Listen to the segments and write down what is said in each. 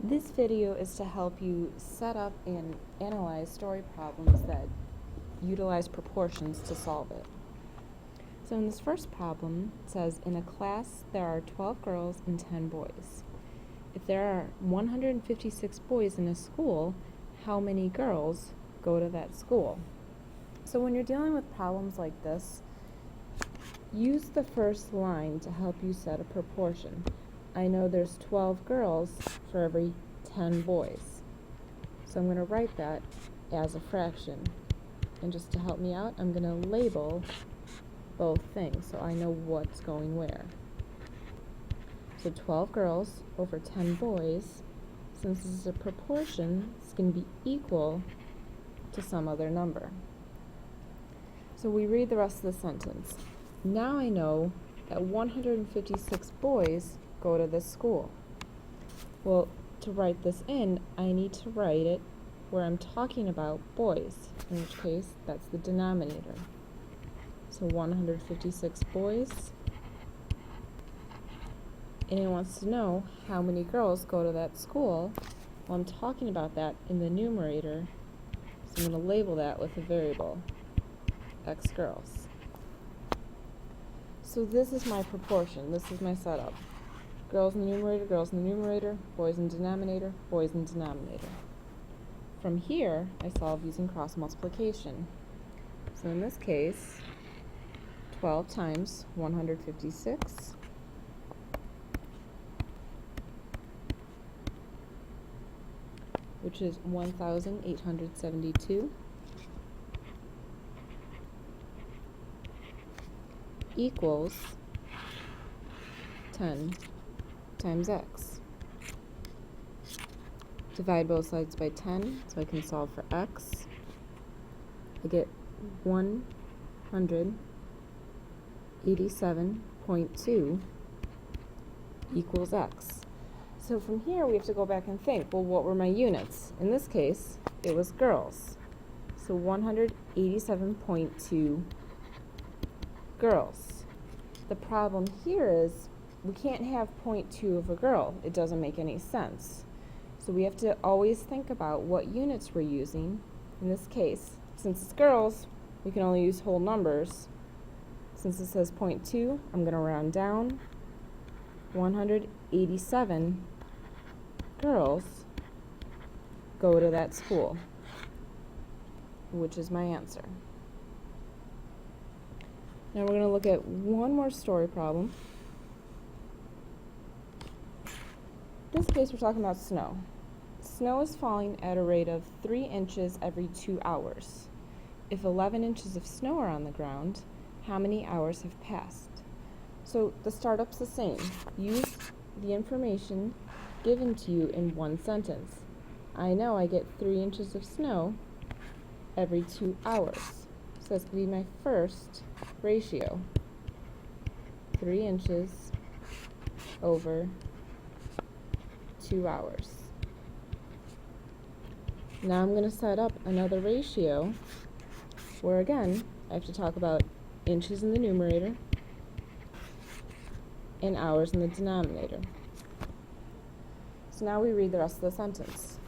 This video is to help you set up and analyze story problems that utilize proportions to solve it. So in this first problem, it says, in a class there are 12 girls and 10 boys. If there are 156 boys in a school, how many girls go to that school? So when you're dealing with problems like this, use the first line to help you set a proportion. I know there's 12 girls for every 10 boys. So I'm going to write that as a fraction. And just to help me out, I'm going to label both things so I know what's going where. So 12 girls over 10 boys, since this is a proportion, it's going to be equal to some other number. So we read the rest of the sentence. Now I know that 156 boys go to this school. Well, to write this in, I need to write it where I'm talking about boys, in which case that's the denominator. So 156 boys, and it wants to know how many girls go to that school. Well, I'm talking about that in the numerator, so I'm going to label that with a variable, x girls. So this is my proportion, this is my setup. Girls in the numerator, girls in the numerator, boys in denominator, boys in denominator. From here, I solve using cross multiplication. So in this case, 12 times 156 which is 1,872 equals 10 times x. Divide both sides by 10 so I can solve for x. I get 187.2 equals x. So from here we have to go back and think, well, what were my units? In this case, it was girls. So 187.2 girls. The problem here is we can't have 0.2 of a girl. It doesn't make any sense. So we have to always think about what units we're using. In this case, since it's girls, we can only use whole numbers. Since it says 0.2, I'm going to round down. 187 girls go to that school, which is my answer. Now we're going to look at one more story problem. In this case, we're talking about snow. Snow is falling at a rate of 3 inches every 2 hours. If 11 inches of snow are on the ground, how many hours have passed? So the startup's the same. Use the information given to you in one sentence. I know I get 3 inches of snow every 2 hours. So that's going to be my first ratio. 3 inches over 2 hours. Now I'm going to set up another ratio where, again, I have to talk about inches in the numerator and hours in the denominator. So now we read the rest of the sentence.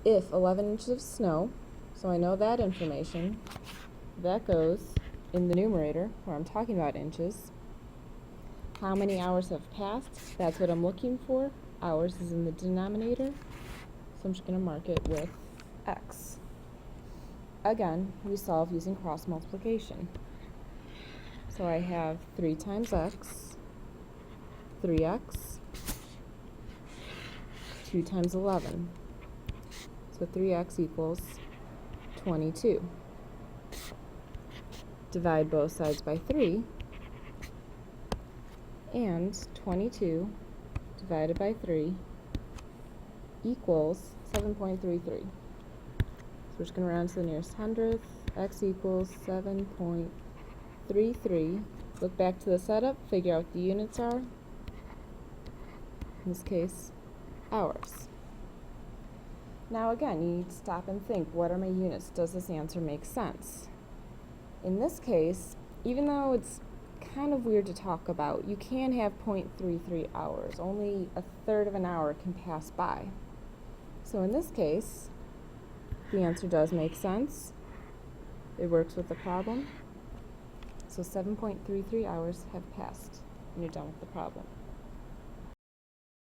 If 11 inches of snow, so I know that information, that goes in the numerator where I'm talking about inches. How many hours have passed? That's what I'm looking for. Hours is in the denominator, so I'm just going to mark it with x. Again, we solve using cross multiplication. So I have 3 times x, 3x, 2 times 11. So 3x equals 22. Divide both sides by 3, and 22 divided by 3 equals 7.33. So we're just going to round to the nearest hundredth. X equals 7.33. Look back to the setup, figure out what the units are. In this case, hours. Now again, you need to stop and think, what are my units? Does this answer make sense? In this case, even though it's kind of weird to talk about. You can have 0.33 hours. Only a third of an hour can pass by. So in this case, the answer does make sense. It works with the problem. So 7.33 hours have passed, and you're done with the problem.